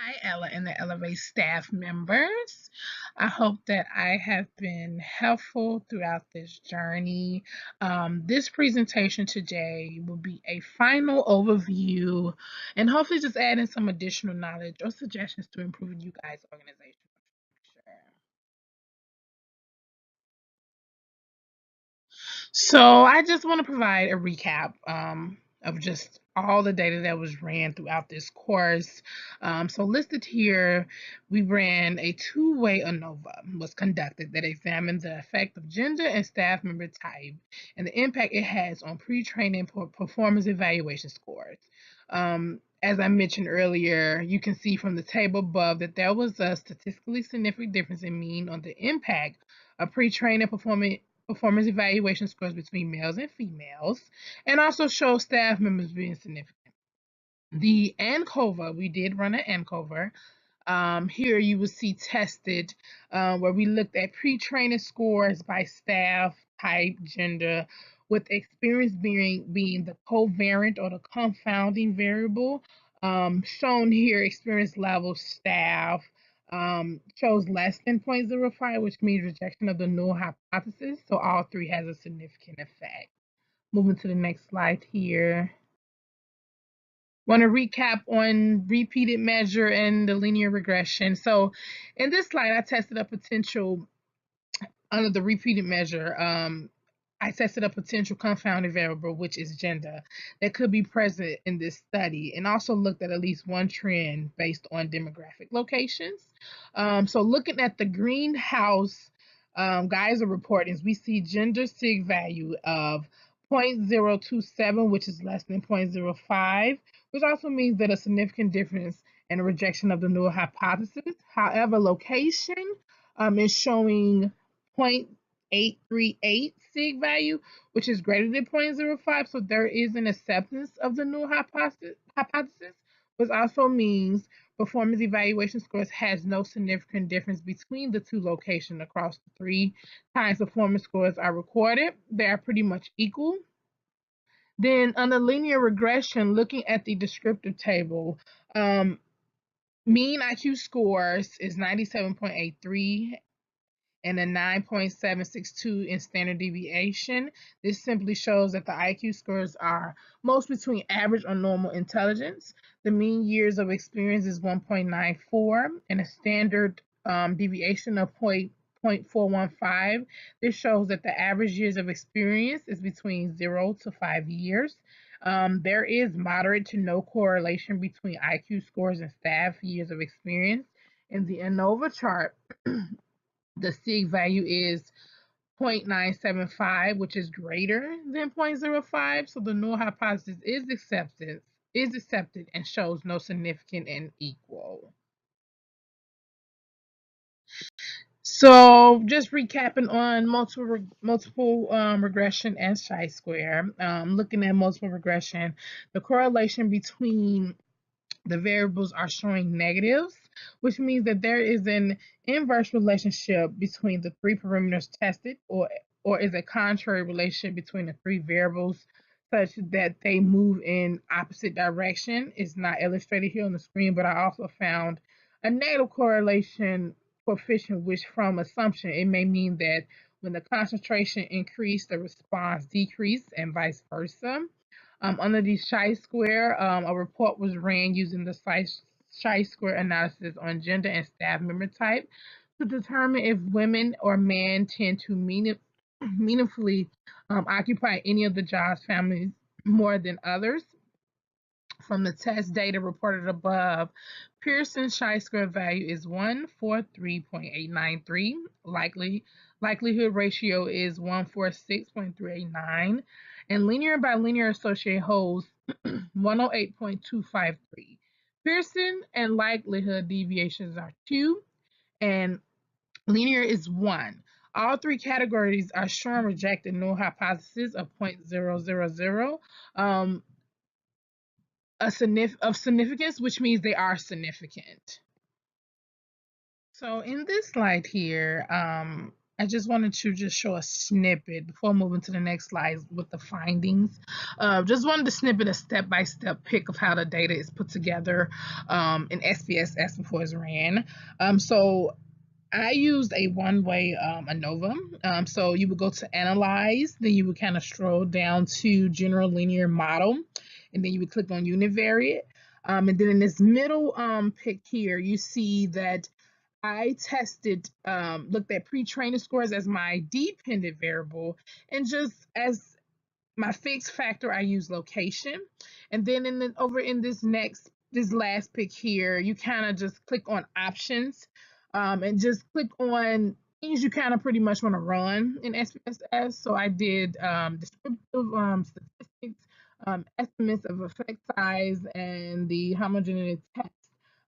Hi, Ella and the ElleVate staff members. I hope that I have been helpful throughout this journey. This presentation today will be a final overview and hopefully just add in some additional knowledge or suggestions to improve you guys' organizational structure. So I just want to provide a recap of just all the data that was ran throughout this course. So listed here, we ran a two-way ANOVA was conducted that examined the effect of gender and staff member type and the impact it has on pre-training performance evaluation scores. As I mentioned earlier, you can see from the table above that there was a statistically significant difference in mean on the impact of pre-training performance evaluation scores between males and females, and also show staff members being significant. The ANCOVA, we did run an ANCOVA. Here you will see tested where we looked at pre-training scores by staff, type, gender, with experience being the covariant or the confounding variable. Shown here, experience level staff shows less than 0.05, which means rejection of the null hypothesis. So all three has a significant effect. Moving to the next slide here. Want to recap on repeated measure and the linear regression. So in this slide, I tested a potential under the repeated measure. I tested a potential confounding variable, which is gender, that could be present in this study, and also looked at least one trend based on demographic locations. So looking at the greenhouse Geyser reportings, we see gender sig value of 0.027, which is less than 0.05, which also means that a significant difference in a rejection of the null hypothesis. However, location is showing 0.838 sig value, which is greater than 0.05. So there is an acceptance of the null hypothesis, which also means performance evaluation scores has no significant difference between the two locations across the three times performance scores are recorded. They are pretty much equal. Then on the linear regression, looking at the descriptive table, mean IQ scores is 97.83 and a 9.762 in standard deviation. This simply shows that the IQ scores are most between average or normal intelligence. The mean years of experience is 1.94 and a standard deviation of 0.415. This shows that the average years of experience is between 0 to 5 years. There is moderate to no correlation between IQ scores and staff years of experience. In the ANOVA chart, the sig value is 0.975, which is greater than 0.05. So the null hypothesis is accepted and shows no significant and equal. So just recapping on multiple regression and chi-square, looking at multiple regression, the correlation between the variables are showing negatives, which means that there is an inverse relationship between the three parameters tested, or is a contrary relationship between the three variables such that they move in opposite direction. It's not illustrated here on the screen, but I also found a negative correlation coefficient, which from assumption, it may mean that when the concentration increased, the response decreased and vice versa. Under the chi-square, a report was ran using the chi-square analysis on gender and staff member type to determine if women or men tend to meaningfully occupy any of the jobs families more than others. From the test data reported above, Pearson's chi-square value is 143.893. Likelihood ratio is 146.389, and linear by linear associate holds 108.253. Pearson and likelihood deviations are 2, and linear is 1. All three categories are showing rejected null hypothesis of 0.000. Of significance, which means they are significant. So in this slide here, I just wanted to just show a snippet before moving to the next slide with the findings. Just wanted to snippet a step-by-step pick of how the data is put together in SPSS before it's ran. So I used a one-way ANOVA. So you would go to Analyze, then you would kind of scroll down to General Linear Model, and then you would click on Univariate. And then in this middle pick here, you see that I tested, looked at pre-training scores as my dependent variable, and just as my fixed factor, I use location. And then over in this last pick here, you kind of just click on options, and just click on things you kind of pretty much want to run in SPSS. So I did descriptive statistics, estimates of effect size, and the homogeneity test.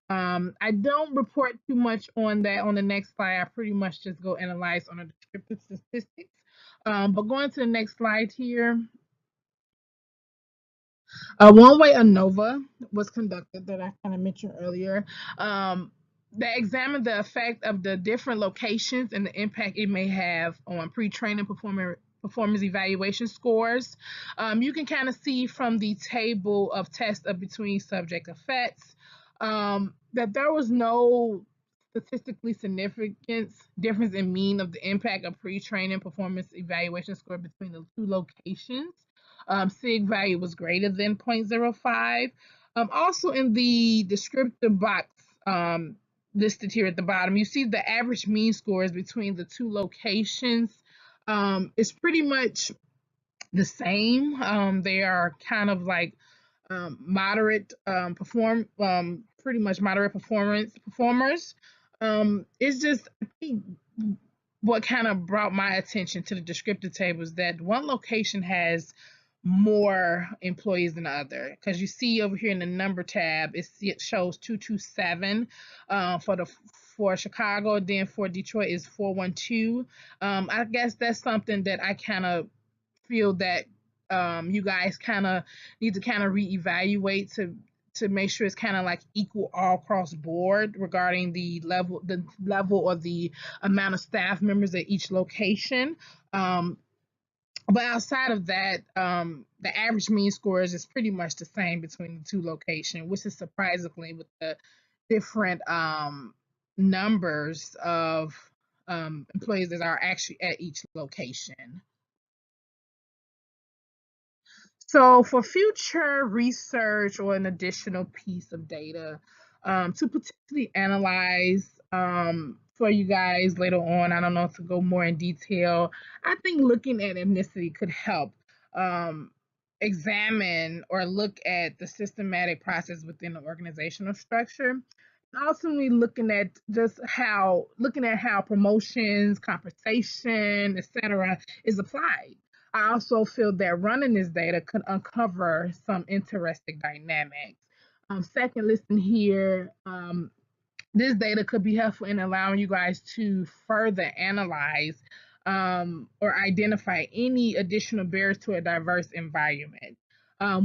I don't report too much on that on the next slide. I pretty much just go analyze on the descriptive statistics. But going to the next slide here, one-way ANOVA was conducted that I kind of mentioned earlier. That examined the effect of the different locations and the impact it may have on pre-training performance evaluation scores. You can kind of see from the table of tests of between subject effects that there was no statistically significant difference in mean of the impact of pre-training performance evaluation score between the two locations. SIG value was greater than 0.05. Also in the descriptive box listed here at the bottom, you see the average mean scores between the two locations is pretty much the same. They are kind of like moderate pretty much moderate performers. It's just, I think, what kind of brought my attention to the descriptive table is that one location has more employees than the other, because you see over here in the number tab, it shows 227 for Chicago, then for Detroit is 412. I guess that's something that I kind of feel that you guys kind of need to kind of reevaluate to make sure it's kind of like equal all across board regarding the level or the amount of staff members at each location. But outside of that, the average mean scores is pretty much the same between the two locations, which is surprisingly with the different numbers of employees that are actually at each location. So for future research or an additional piece of data to potentially analyze for you guys later on, I don't know, to go more in detail, I think looking at ethnicity could help um, examine or look at the systematic process within the organizational structure. And ultimately looking at how promotions, compensation, etc., is applied. I also feel that running this data could uncover some interesting dynamics. Second listing here, this data could be helpful in allowing you guys to further analyze or identify any additional barriers to a diverse environment.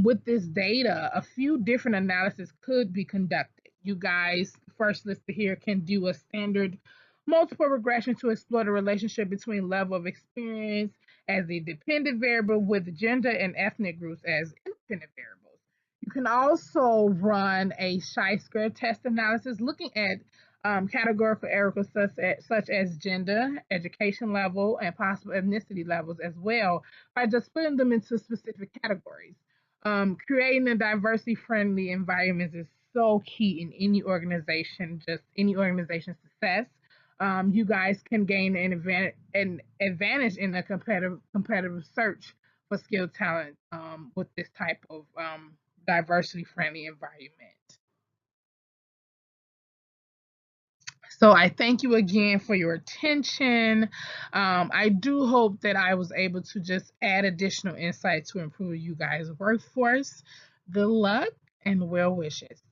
With this data, a few different analyses could be conducted. You guys, first listed here, can do a standard multiple regression to explore the relationship between level of experience as a dependent variable with gender and ethnic groups as independent variables. You can also run a chi-square test analysis looking at categorical errors such as gender, education level, and possible ethnicity levels as well by just putting them into specific categories. Creating a diversity-friendly environment is so key in any organization, just any organization's success. You guys can gain an advantage in a competitive search for skilled talent with this type of diversity-friendly environment. So I thank you again for your attention. I do hope that I was able to just add additional insight to improve you guys' workforce. Good luck and well wishes.